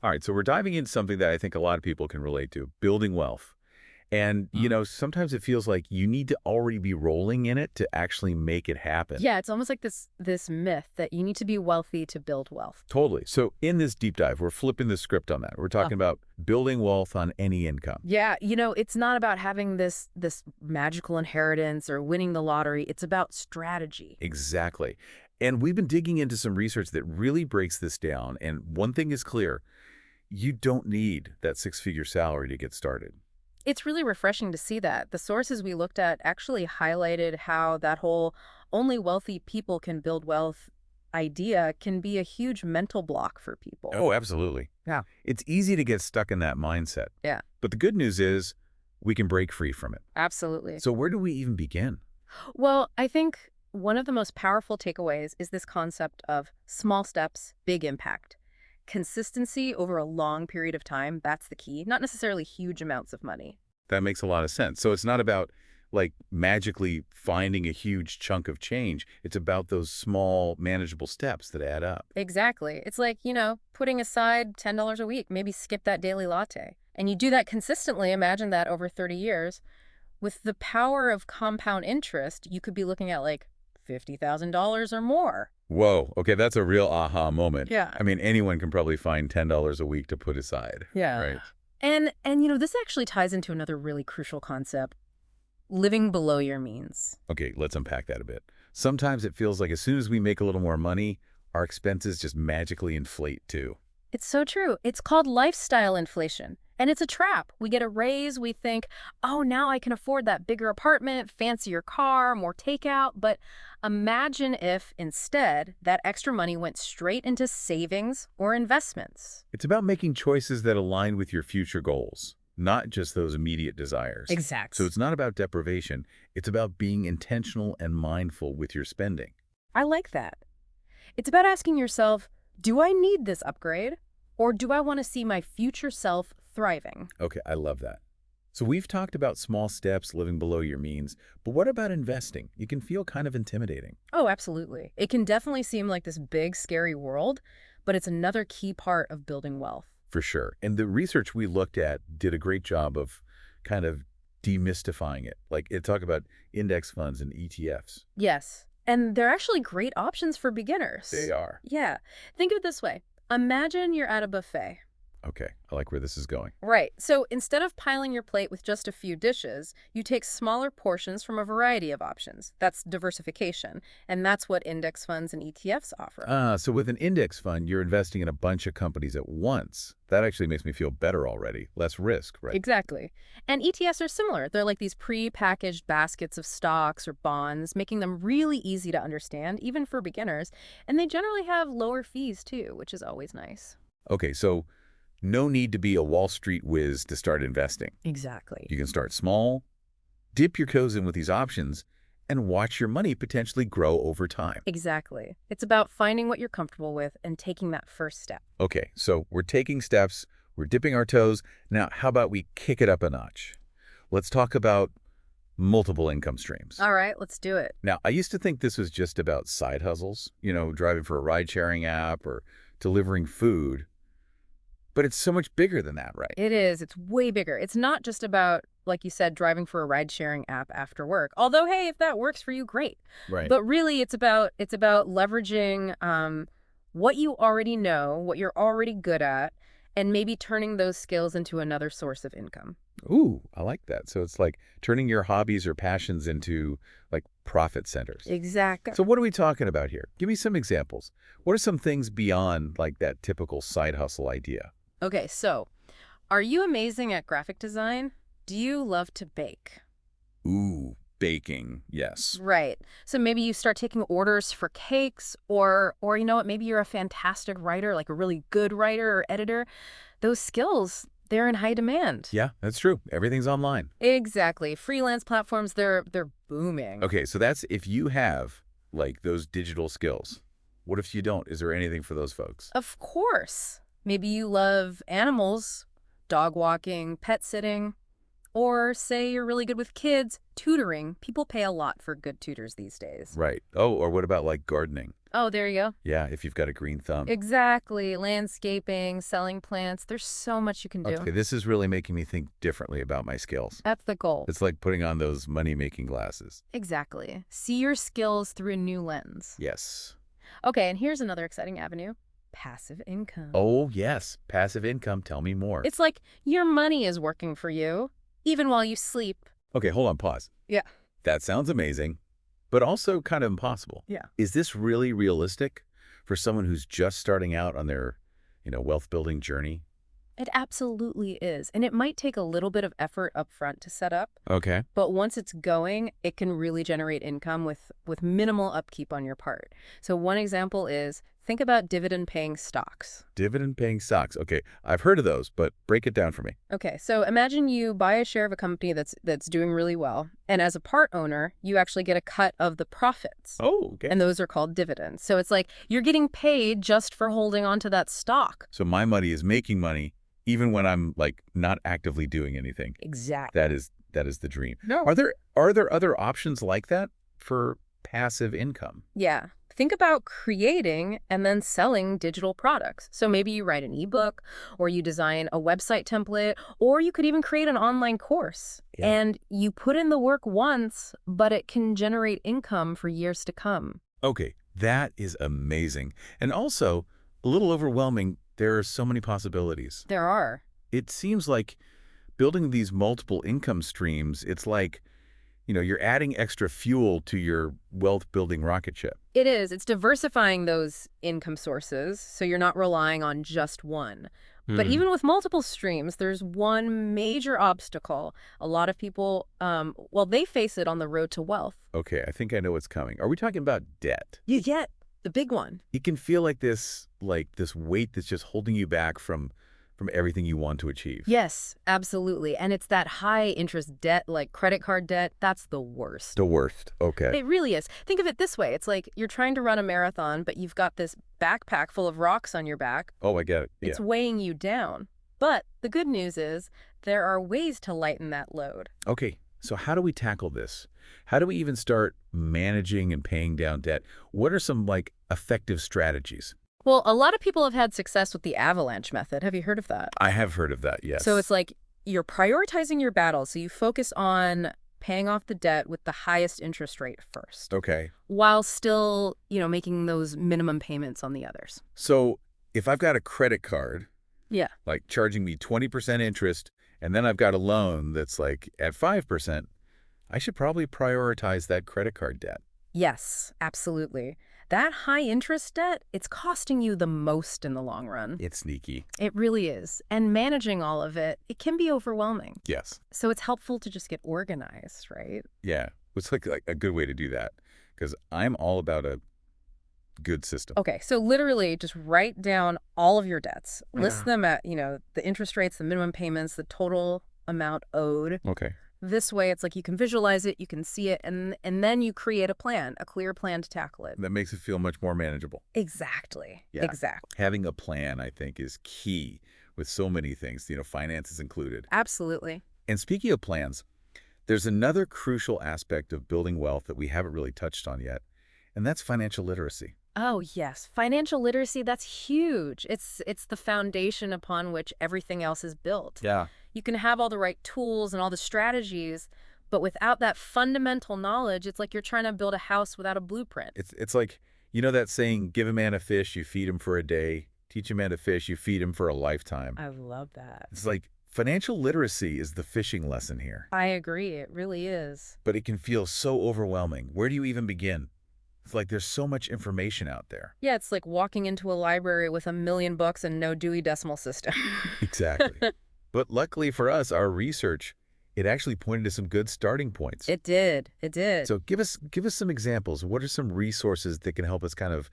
All right, so we're diving into something that I think a lot of people can relate to, building wealth. And, sometimes it feels like you need to already be rolling in it to actually make it happen. Yeah, it's almost like this myth that you need to be wealthy to build wealth. Totally. So in this deep dive, we're flipping the script on that. We're Uh, talking about building wealth on any income. yeah, it's not about having this magical inheritance or winning the lottery. It's about strategy. Exactly. And we've been digging into some research that really breaks this down. And one thing is clear, you don't need that six-figure salary to get started. It's really refreshing to see that. The sources we looked at actually highlighted how that whole only wealthy people can build wealth idea can be a huge mental block for people. Oh, absolutely. Yeah. It's easy to get stuck in that mindset. Yeah, But the good news is we can break free from it. absolutely. So where do we even begin? Well, I think one of the most powerful takeaways is this concept of small steps, big impact. Consistency over a long period of time, that's the key, not necessarily huge amounts of money. That makes a lot of sense. So it's not about like magically finding a huge chunk of change. It's about those small manageable steps that add up. Exactly. It's like, putting aside $10 a week, maybe skip that daily latte. And you do that consistently, imagine that over 30 years. With the power of compound interest, you could be looking at like $50,000 or more. Whoa. Okay, that's a real aha moment. Yeah. I mean, anyone can probably find $10 a week to put aside, Yeah. right? And this actually ties into another really crucial concept, living below your means. Okay, let's unpack that a bit. Sometimes it feels like as soon as we make a little more money, our expenses just magically inflate too. It's so true. It's called lifestyle inflation. And it's a trap. We get a raise, we think, oh, now I can afford that bigger apartment, fancier car, more takeout. But imagine if instead that extra money went straight into savings or investments. It's about making choices that align with your future goals, not just those immediate desires. So Exact. it's not about deprivation. It's about being intentional and mindful with your spending. I like that. It's about asking yourself, do I need this upgrade? Or do I want to see my future self thriving? Okay, I love that. So we've talked about small steps, living below your means, but what about investing? It can feel kind of intimidating. Oh, absolutely. It can definitely seem like this big, scary world, but it's another key part of building wealth. For sure. And the research we looked at did a great job of kind of demystifying it. Like it talked about index funds and ETFs. Yes. And they're actually great options for beginners. They are. Yeah. Think of it this way. Imagine you're at a buffet. Okay, I like where this is going. Right. So instead of piling your plate with just a few dishes, you take smaller portions from a variety of options. That's diversification. And that's what index funds and ETFs offer. So with an index fund, you're investing in a bunch of companies at once. That actually makes me feel better already. Less risk, right? Exactly. And ETFs are similar. They're like these pre-packaged baskets of stocks or bonds, making them really easy to understand, even for beginners. And they generally have lower fees too, which is always nice. Okay, so no need to be a Wall Street whiz to start investing. Exactly. You can start small, dip your toes in with these options, and watch your money potentially grow over time. Exactly. It's about finding what you're comfortable with and taking that first step. Okay, so we're taking steps, we're dipping our toes. Now, how about we kick it up a notch? Let's talk about multiple income streams. All right, let's do it. Now, I used to think this was just about side hustles, driving for a ride-sharing app or delivering food, but it's so much bigger than that, right? It is. It's way bigger. It's not just about, like you said, driving for a ride-sharing app after work. Although, hey, if that works for you, great. Right. But really, it's about leveraging what you already know, what you're already good at, and maybe turning those skills into another source of income. Ooh, I like that. So it's like turning your hobbies or passions into like profit centers. Exactly. So what are we talking about here? Give me some examples. What are some things beyond like that typical side hustle idea? Okay, so are you amazing at graphic design? Do you love to bake? Ooh, baking. Yes. Right. So maybe you start taking orders for cakes or you know what, maybe you're a fantastic writer, like a really good writer or editor. Those skills, they're in high demand. Yeah, that's true. Everything's online. Exactly. Freelance platforms, they're booming. Okay, so that's if you have like those digital skills. What if you don't? Is there anything for those folks? Of course. Maybe you love animals, dog walking, pet sitting. Or say you're really good with kids, tutoring. People pay a lot for good tutors these days. Right. Oh, or what about like gardening? Oh, there you go. Yeah, if you've got a green thumb. Exactly. Landscaping, selling plants. There's so much you can do. Okay, this is really making me think differently about my skills. That's the goal. It's like putting on those money-making glasses. Exactly. See your skills through a new lens. Yes. Okay, and here's another exciting avenue. Passive income. Oh, yes. Passive income. Tell me more. It's like your money is working for you, even while you sleep. Okay, hold on, pause. Yeah. That sounds amazing, but also kind of impossible. Yeah. Is this really realistic for someone who's just starting out on their, wealth building journey? It absolutely is. And it might take a little bit of effort up front to set up, Okay. but once it's going, it can really generate income with minimal upkeep on your part. So one example is think about dividend-paying stocks. Dividend-paying stocks. Okay, I've heard of those, but break it down for me. Okay, so imagine you buy a share of a company that's doing really well, and as a part owner, you actually get a cut of the profits. Oh, okay. And those are called dividends. So it's like you're getting paid just for holding on to that stock. So my money is making money even when I'm like not actively doing anything. Exactly. That is the dream. No. Are there other options like that for passive income? Yeah. Think about creating and then selling digital products. So maybe you write an ebook, or you design a website template, or you could even create an online course. Yeah. And you put in the work once, but it can generate income for years to come. Okay, that is amazing. And also a little overwhelming. There are so many possibilities. There are. It seems like building these multiple income streams, it's like, you're adding extra fuel to your wealth-building rocket ship. It is. It's diversifying those income sources, so you're not relying on just one. But even with multiple streams, there's one major obstacle. A lot of people, they face it on the road to wealth. Okay, I think I know what's coming. Are we talking about debt? You get the big one. It can feel like this weight that's just holding you back from everything you want to achieve. Yes, absolutely. And it's that high interest debt, like credit card debt, that's the worst. The worst. Okay. It really is. Think of it this way. It's like you're trying to run a marathon, but you've got this backpack full of rocks on your back. Oh, I get it. Yeah. It's weighing you down. But the good news is there are ways to lighten that load. Okay, so how do we tackle this? How do we even start managing and paying down debt? What are some, effective strategies? Well, a lot of people have had success with the avalanche method. Have you heard of that? I have heard of that, yes. So it's like you're prioritizing your battles. So you focus on paying off the debt with the highest interest rate first. Okay. While still, making those minimum payments on the others. So if I've got a credit card, Yeah. charging me 20% interest, and then I've got a loan that's at 5%, I should probably prioritize that credit card debt. Yes, absolutely. That high interest debt, it's costing you the most in the long run. It's sneaky. It really is. And managing all of it, it can be overwhelming. Yes. So it's helpful to just get organized, right? Yeah. It's like a good way to do that, because I'm all about a good system. Okay, so literally just write down all of your debts. List them at, the interest rates, the minimum payments, the total amount owed. Okay. This way, it's like you can visualize it, you can see it, and then you create a plan, a clear plan to tackle it. That makes it feel much more manageable. Exactly. Yeah. Exactly. Having a plan, I think, is key with so many things, finances included. Absolutely. And speaking of plans, there's another crucial aspect of building wealth that we haven't really touched on yet, and that's financial literacy. Oh, yes. Financial literacy, that's huge. It's the foundation upon which everything else is built. Yeah. You can have all the right tools and all the strategies, but without that fundamental knowledge, it's like you're trying to build a house without a blueprint. It's like, that saying, give a man a fish, you feed him for a day. Teach a man to fish, you feed him for a lifetime. I love that. It's like financial literacy is the fishing lesson here. I agree. It really is. But it can feel so overwhelming. Where do you even begin? It's like there's so much information out there. Yeah, it's like walking into a library with 1,000,000 books and no Dewey Decimal System. Exactly. But luckily for us, our research, it actually pointed to some good starting points. It did. It did. So give us some examples. What are some resources that can help us kind of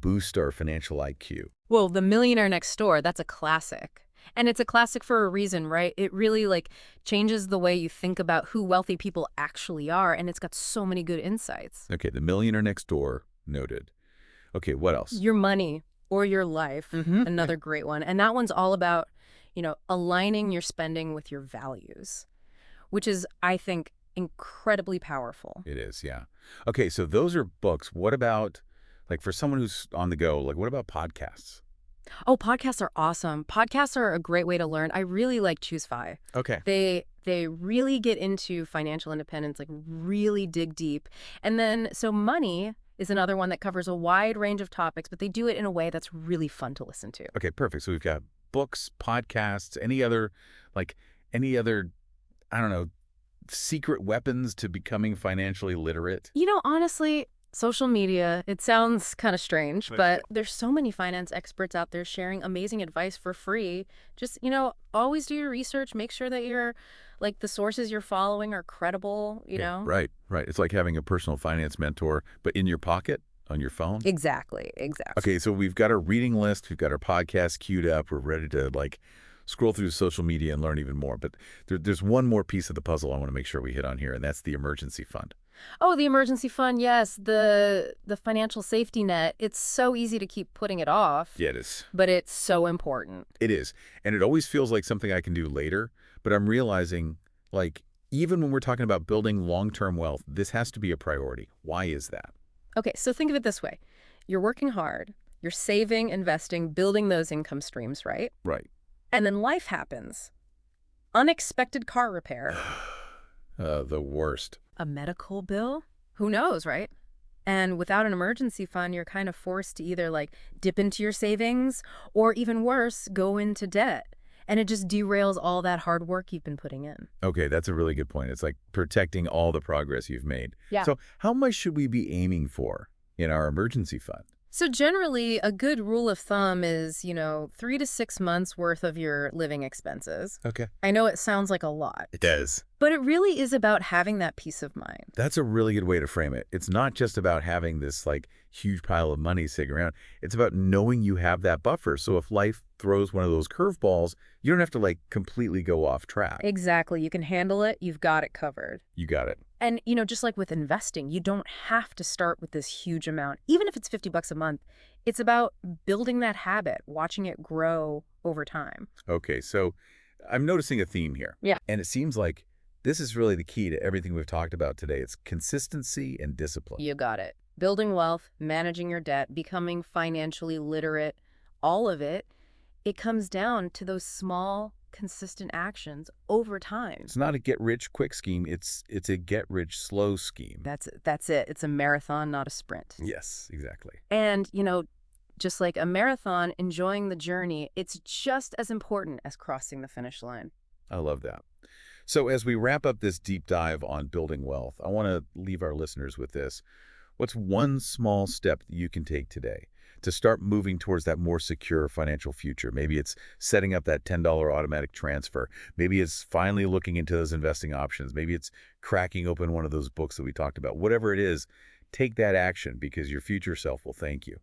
boost our financial IQ? Well, The Millionaire Next Door, that's a classic. And it's a classic for a reason, right? It really changes the way you think about who wealthy people actually are, and it's got so many good insights. Okay, The Millionaire Next Door, noted. Okay, what else? Your Money or Your Life, another great one. And that one's all about, aligning your spending with your values. which is, I think, incredibly powerful. It is, yeah. Okay, so those are books. What about, like, for someone who's on the go, like, what about podcasts? Oh, podcasts are awesome. Podcasts are a great way to learn. I really like Choose Fi. Okay. They really get into financial independence, like really dig deep. And then so Money is another one that covers a wide range of topics, but they do it in a way that's really fun to listen to. Okay, perfect. So we've got books, podcasts, like, any other, I don't know, secret weapons to becoming financially literate? Honestly, social media, it sounds kind of strange, But but there's so many finance experts out there sharing amazing advice for free. Just, always do your research, make sure that like the sources you're following are credible, you Yeah, know? right, right. It's like having a personal finance mentor, but in your pocket, on your phone. Exactly, exactly. Okay, so we've got our reading list, we've got our podcast queued up, we're ready to like scroll through social media and learn even more. But there's one more piece of the puzzle I want to make sure we hit on here, and that's the emergency fund. Oh, the emergency fund, yes, the financial safety net. It's so easy to keep putting it off, Yeah, it is. but it's so important. It is. And it always feels like something I can do later, but I'm realizing, like, even when we're talking about building long-term wealth, this has to be a priority. Why is that? Okay, so think of it this way. You're working hard, you're saving, investing, building those income streams, right? Right. And then life happens. Unexpected car repair, The worst. a medical bill. Who knows, right? And without an emergency fund, you're kind of forced to either like dip into your savings or even worse, go into debt. And it just derails all that hard work you've been putting in. Okay, that's a really good point. It's like protecting all the progress you've made. Yeah. So how much should we be aiming for in our emergency fund? So generally, a good rule of thumb is, 3 to 6 months worth of your living expenses. Okay. I know it sounds like a lot, It does. but it really is about having that peace of mind. That's a really good way to frame it. It's not just about having this like huge pile of money sitting around. It's about knowing you have that buffer. So if life throws one of those curveballs, you don't have to like completely go off track. Exactly. You can handle it. You've got it covered. You got it. And, just like with investing, you don't have to start with this huge amount. Even if it's $50 a month, it's about building that habit, watching it grow over time. Okay, so I'm noticing a theme here. Yeah. And it seems like this is really the key to everything we've talked about today. It's consistency and discipline. You got it. Building wealth, managing your debt, becoming financially literate, all of it, it comes down to those small, consistent actions over time. It's not a get-rich-quick scheme. It's a get-rich-slow scheme. That's it. It's a marathon, not a sprint. Yes, exactly. And, just like a marathon, enjoying the journey, it's just as important as crossing the finish line. I love that. So as we wrap up this deep dive on building wealth, I want to leave our listeners with this. What's one small step that you can take today to start moving towards that more secure financial future? Maybe it's setting up that $10 automatic transfer. Maybe it's finally looking into those investing options. Maybe it's cracking open one of those books that we talked about. Whatever it is, take that action because your future self will thank you.